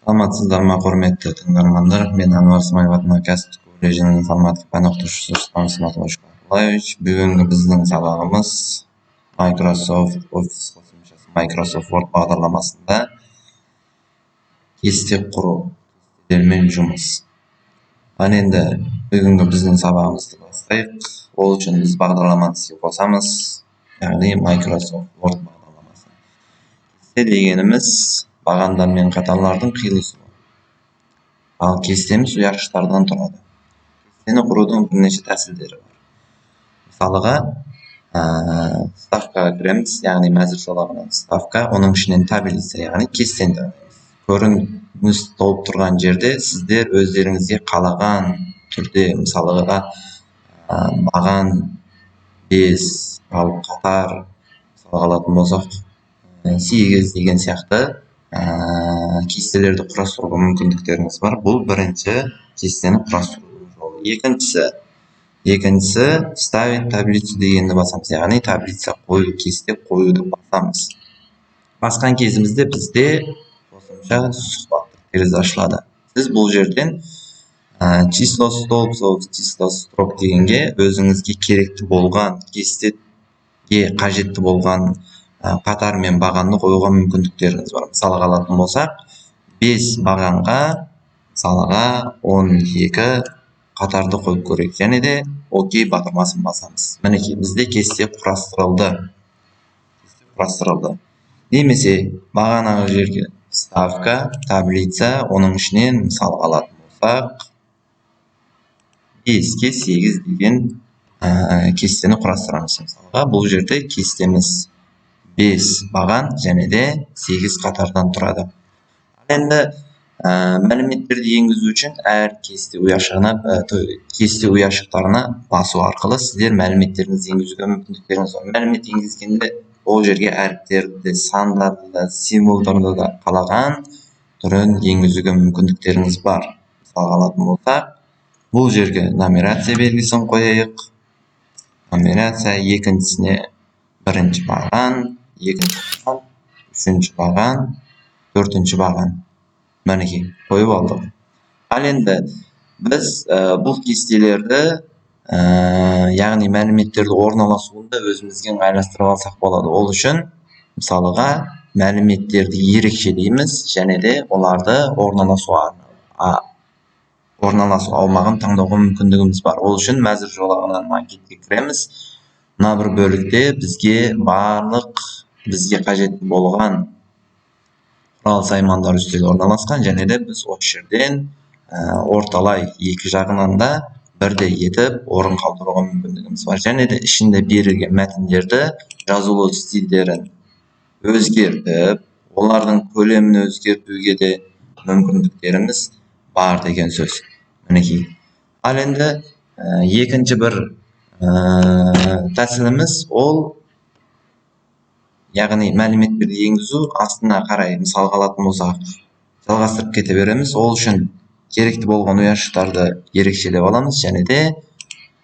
Саламатсыздарбы құрметті тыңдармандар, мен Анвар Смаилов атындағы кәсіптік колледжінің информатика пән оқытушысы Станислав Матвеевич. Бүгінгі біздің сабағымыз Microsoft Office қосымшасы Microsoft Word бағдарламасында кесте құру, кестелермен жұмыс. Енді бүгінгі біздің сабағымызды бастайық. Ол үшін біз бағдарламаны іске қосамыз, яғни Microsoft Word бағдарламасы. Кесте дегеніміз бағандар мен қатарлардың қиылысуы. Ал кестеміз ұяшықтардан тұрады. Кестені құрудың бірнеше тәсілдері бар. Мысалыға, ставкаға кіреміз, яғни мәзір жолағынан ставка, оның ішінен таблица, яғни кестені табамыз. Көрініс толып тұрған жерде сіздер өздеріңізге қалаған түрде, мысалыға баған 5, ал қатар, мысалға алатын болсақ 8 деген сияқты кестелерді құрастыруға мүмкіндіктеріңіз бар. Бұл бірінші кестені құрастыру жолы. Екіншісі ставить таблицу дегенді басамыз, яғни таблица қою, кесте қоюды басамыз. Басқан кезімізде бізде қосымша сұхбаттық терезе ашылады. Сіз бұл жерден число столбцов, число строк дегенге өзіңізге керекті болған, кестеге қажетті болған қатар мен бағанды қоюға мүмкіндіктеріңіз бар. Мысалға алатын болсақ, 5 бағанға, мысалға 12 қатарды қойып көрейік, және де окей батырмасын басамыз. Мінекей, бізде кесте құрастырылды. Немесе бағанағы жерге ставка, таблица, оның ішінен мысалға алатын болсақ, 5-ке 8 деген кестені құрастырамыз. Мысалға, бұл жерде кестеміз 5 баған және де 8 қатардан тұрады. Енді мәліметтерді енгізу үшін әр кесте ұяшықтарына басу арқылы сіздер мәліметтеріңізді енгізуге мүмкіндіктеріңіз бар. Мәлімет енгізгенде ол жерге әріптерді, сандарды, символдарды да қалаған түрін енгізуге мүмкіндіктеріңіз бар. Мысалға алатын болсақ, бұл жерге нумерация белгісін қояйық. Нумерация екіншісіне бірінші баған, екінші баған, үшінші баған, төртінші баған. Мінекей, қойып алдық. Ал енді біз бұл кестелерді, яғни мәліметтерді орналасуында өзімізге ыңғайластырып алсақ болады. Ол үшін, мысалыға, мәліметтерді ерекшелейміз, және де оларды орналасу аумағын таңдауға мүмкіндігіміз бар. Ол үшін мәзір жолағынан макетке кіреміз. Мына бір бөлікте бізге қажетті болған құрал саймандар үстел орналасқан, және де біз осы жерден орталай екі жағынан да бірдей етіп орын қалдыруға мүмкіндігіміз бар. Және де ішінде берілген мәтіндерді жазылу стильдерін өзгертіп, олардың көлемін өзгертуге де мүмкіндіктеріміз бар деген сөз. Мінекей. Ал енді екінші бір тәсіліміз ол, яғни мәліметтерді енгізу астына қарай, мысалға алатын болсақ, жалғастырып кете береміз. Ол үшін керекті болған ұяшықтарды ерекшелеп аламыз, және де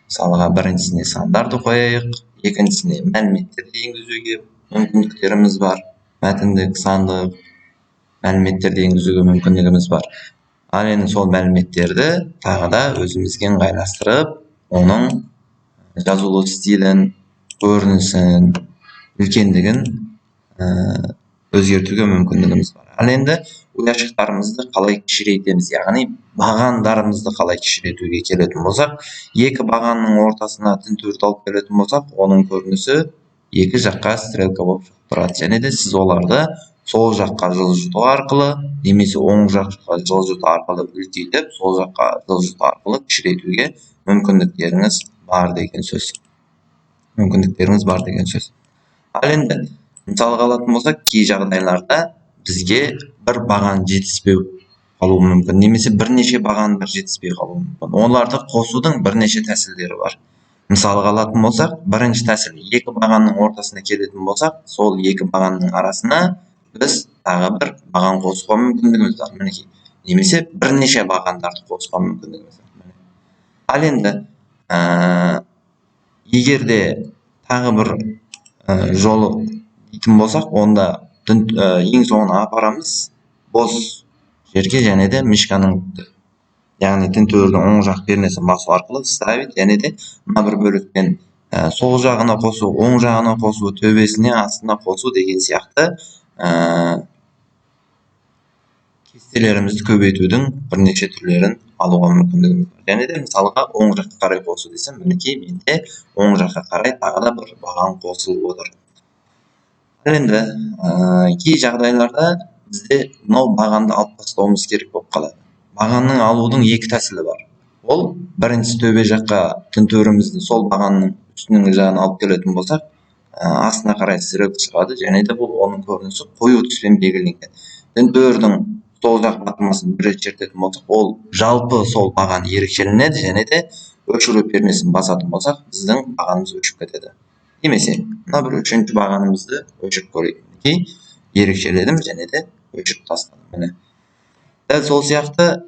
мысалға біріншісіне сандарды қояйық, екіншісіне мәліметтерді енгізуге мүмкіндіктеріміз бар. Мәтіндік, сандық мәліметтерді енгізуге мүмкіндігіміз бар. Ал енді сол мәліметтерді тағы да өзімізге ыңғайластырып, оның жазылу стилін, көрінісін, үлкендігін өзгертуге мүмкіндігіміз бар. Ал енді ұяшықтарымызды қалай кішірейтеміз, яғни бағандарымызды қалай кішірейтуге келетін болсақ, екі бағанның ортасына тінтуірт алып келетін болсақ, оның көрінісі екі жаққа стрелка болып тұрады. Және де сіз оларды сол жаққа жылжыту арқылы, немесе оң жаққа жылжыту арқылы үлкейтіп, сол жаққа жылжыту арқылы кішірейтуге мүмкіндіктеріңіз бар деген сөз. Ал енді мысалға алатын болсақ, кей жағдайларда бізге бір баған жетіспеу қалуы мүмкін, немесе бірнеше бағандар жетіспей қалуы мүмкін. Оларды қосудың бірнеше тәсілдері бар. Мысалға алатын болсақ, бірінші тәсіл, екі бағанның ортасына келетін болсақ, сол екі бағанның арасына біз тағы бір баған қосуға мүмкіндігіміз бар. Мінекей. Немесе бірнеше бағандарды қосуға мүмкіндігіміз бар. Ал енді егер де тағы бір жолы дейтін болсақ, онда ең соңына апарамыз, бос жерге және де мишканың яғни тінтуірдің оң жақ пернесін басу арқылы ставить және де мына бір бөліктен сол жағына қосу, оң жағына қосу, төбесіне астына қосу деген сияқты кестелерімізді көбейтудің бірнеше түрлерін алуға мүмкіндігіміз бар. Және де мысалға оң жаққа қарай қосу десем, мінекей менде оң жаққа қарай тағы да бір баған қосылып отыр. Енді кей жағдайларда бізде мынау бағанды алып тастауымыз керек болып қалады. Бағанның алудың екі тәсілі бар. Ол бірінші төбе жаққа тінтуірімізді сол бағанның үстіңгі жағына алып келетін болсақ, астына қарай сіріп шығады, және де бұл оның көрінісі қою түспен белгіленген. Тінтуірдің сол жақ батырмасын бір рет шертетін болсақ, ол жалпы сол баған ерекшеленеді, және де өшіру пернесін басатын болсақ, біздің бағанымыз өшіп кетеді. Немесе мына бір үшінші бағанымызды өшіріп көрейік. Ерекшеледім және де өшіріп тастадым. Міне. Дәл сол сияқты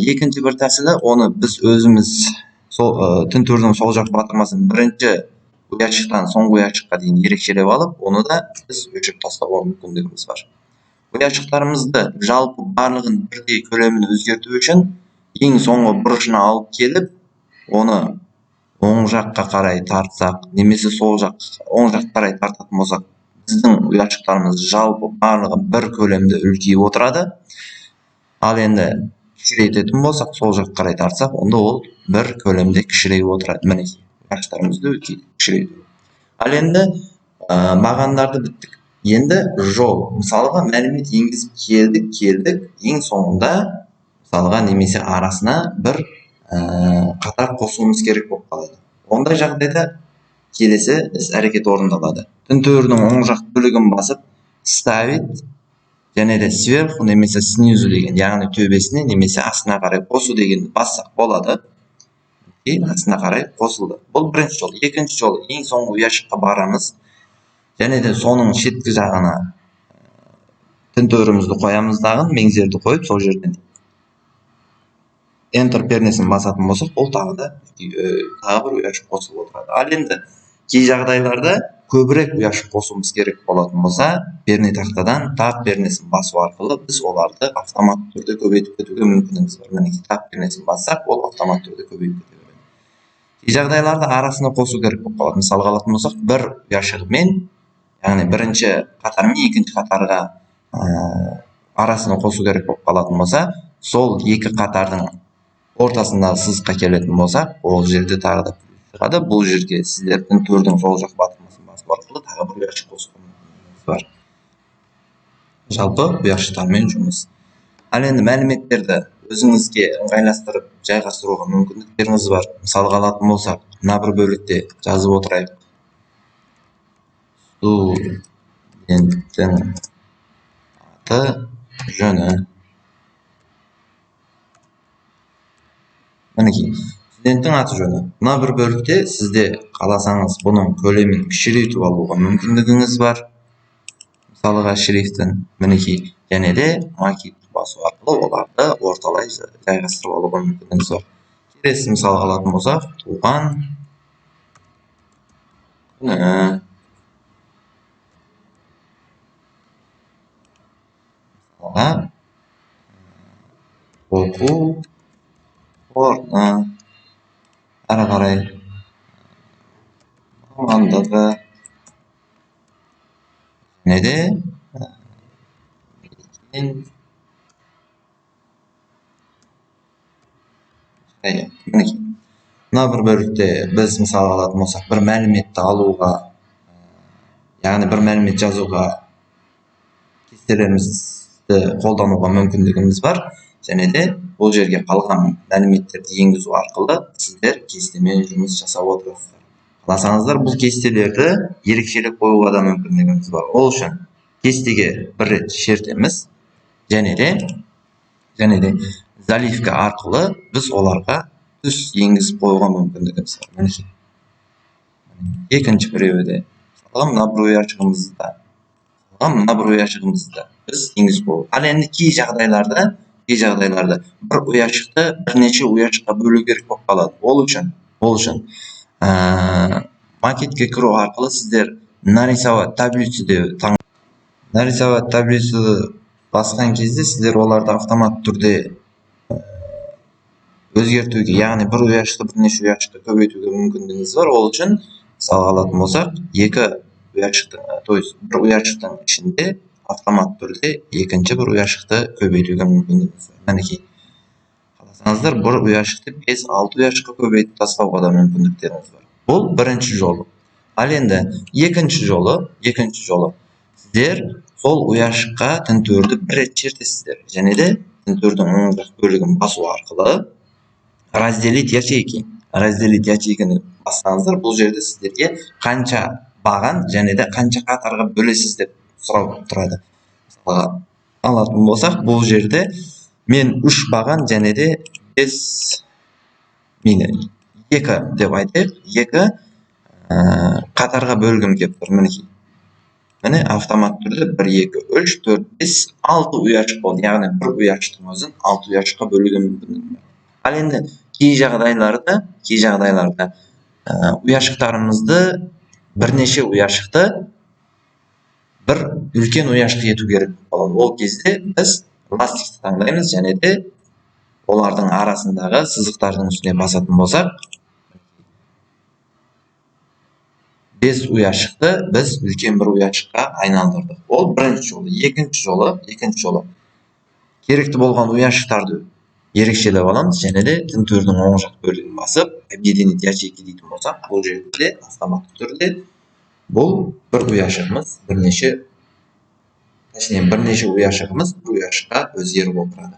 екінші бір тәсілі, оны біз өзіміз тінтуірдің сол жақ батырмасын бірінші ұяшықтан соңғы ұяшыққа дейін ерекшелеп алып, оны да біз өшіріп тастауға мүмкіндігіміз бар. Ұяшықтарымызды жалпы барлығын бірдей көлемін өзгерту үшін ең соңғы бұрышына алып келіп, оны оң жаққа қарай тартсақ, немесе сол жақ оң жаққа қарай тартатын болсақ, біздің ұяшықтарымыз жалпы барлығы бір көлемді үлкейіп отырады. Ал енді кішірейтетін болсақ, сол жаққа қарай тартсақ, онда ол бір көлемде кішірейіп отырады. Мінекей, ұяшықтарымызды кішірейту. Ал енді бағандарды біттік. Енді жол, мысалға мәлімет енгізіп келдік, ең соңында мысалға немесе арасына бір қатар қосуымыз керек болып қалады. Ондай жағдайда келесі іс әрекет орындалады. Тінтуірдің оң жақ бөлігін басып, ставить және де сверху немесе снизу деген, яғни төбесіне немесе астына қарай қосу дегенді бассақ болады. Астына қарай қосылды. Бұл бірінші жол. Екінші жол, ең соңғы ұяшыққа барамыз. Және де соның шеткі жағына тінтуірімізді қоямыз дағын, меңзерді қойып, сол жерден Enter пернесін басатын болсақ, ол тағы бір ұяшық қосылып отырады. Ал енді кей жағдайларда көбірек ұяшық қосуымыз керек болатын болса, пернетақтадан Tab пернесін басу арқылы біз оларды автоматты түрде көбейтіп кетуге мүмкіндігіміз бар. Мінекей Tab пернесін бассақ, ол автоматты түрде көбейіп кете береді. Кей жағдайларда арасына қосу керек болып қалады. Мысалға алатын болсақ, бір ұяшығымен, яғни бірінші қатар мен екінші қатарға арасына қосу керек болып қалатын болса, сол екі қатардың ортасындағы сызыққа келетін болсақ, ол жерде тағы да шығады. Бұл жерге сіздер тінтуірдің сол жақ батырмасын басу арқылы тағы бір ұяшық қосуға мүмкіндігіңіз бар. Жалпы ұяшықтармен жұмыс. Ал енді мәліметтерді өзіңізге ыңғайластырып жайғастыруға мүмкіндіктеріңіз бар. Мысалға алатын болсақ, мына бір бөлікте жазып отырайық. Студенттің аты жөні. Мінекей, студенттің аты жөні. Мына бір бөлікте сізде қаласаңыз бұның көлемін кішірейтіп алуға мүмкіндігіңіз бар. Мысалға шрифтін, мінекей, және де макет басу арқылы оларды орталай жайғастырып алуға мүмкіндігіңіз бар. Келесі мысалға алатын болсақ, туған күні. Оқу орны, әрі қарай мамандығы, және де мына бір бөлікте біз мысал алатын болсақ, бір мәліметті алуға, яғни бір мәлімет жазуға кестелерімізді қолдануға мүмкіндігіміз бар. Және де бұл жерге қалған мәліметтерді енгізу арқылы сіздер кестемен жұмыс жасап отырасыздар. Қаласаңыздар, бұл кестелерді ерекшелеп қоюға да мүмкіндігіміз бар. Ол үшін кестеге бір рет шертеміз, және де заливка арқылы біз оларға түс енгізіп қоюға мүмкіндігіміз бар. Екінші біреуі де мына бір ұяшығымызды біз енгізіп қою. Ал енді кей жағдайларда бір ұяшықты бірнеше ұяшыққа бөлу керек болып қалады. Ол үшін макетке кіру арқылы сіздер нарисовать таблицу басқан кезде сіздер оларды автомат түрде өзгертуге, яғни бір ұяшықты бірнеше ұяшыққа көбейтуге мүмкіндігіңіз бар. Ол үшін мысалға алатын болсақ, то есть бір ұяшықтың ішінде автомат түрде екінші бір ұяшықты көбейтуге мүмкіндігіңіз бар. Мінекей, қаласаңыздар бір ұяшықты 5-6 ұяшыққа көбейтіп тастауға да мүмкіндіктеріңіз бар. Бұл бірінші жолы. Ал енді екінші жолы сіздер сол ұяшыққа тінтуірді бір рет чертесіздер, және де тінтуірдің оң жақ бөлігін басу арқылы разделить ячейканы бассаңыздар, бұл жерде сіздерге қанша баған және де қанша қатарға бөлесіз деп сұрау тұрады. Мысалға алатын болсақ, бұл жерде мен 3 баған және де 5 2 деп айтайық, 2 қатарға бөлгім келіп тұр. Міне автомат түрде 1, 2, 3, 4, 5, 6 ұяшық болды. Яғни бір ұяшықтың өзін 6 ұяшыққа бөлуге мүмкіндігім бар. Ал енді кей жағдайларда ұяшықтарымызды бірнеше ұяшықты бір үлкен ұяшық ету керек болады. Ол кезде біз ластикті таңдаймыз және де олардың арасындағы сызықтардың үстіне басатын болсақ, 5 ұяшықты біз үлкен бір ұяшыққа айналдырдық. Ол бірінші жолы. Екінші жолы керекті болған ұяшықтарды ерекшелеп аламыз және де тінтуірдің оң жақ бөлігін басып, объединить ячейки дейтін болсақ, бұл жерде автоматты түрде бұл бір ұяшығымыз бірнеше ұяшығымыз бір ұяшыққа өзгеріп отырады.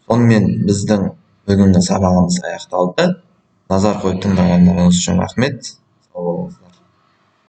Сонымен біздің бүгінгі сабағымыз аяқталды. Назар қойып тыңдағандарыңыз үшін рахмет. Сау болыңыздар.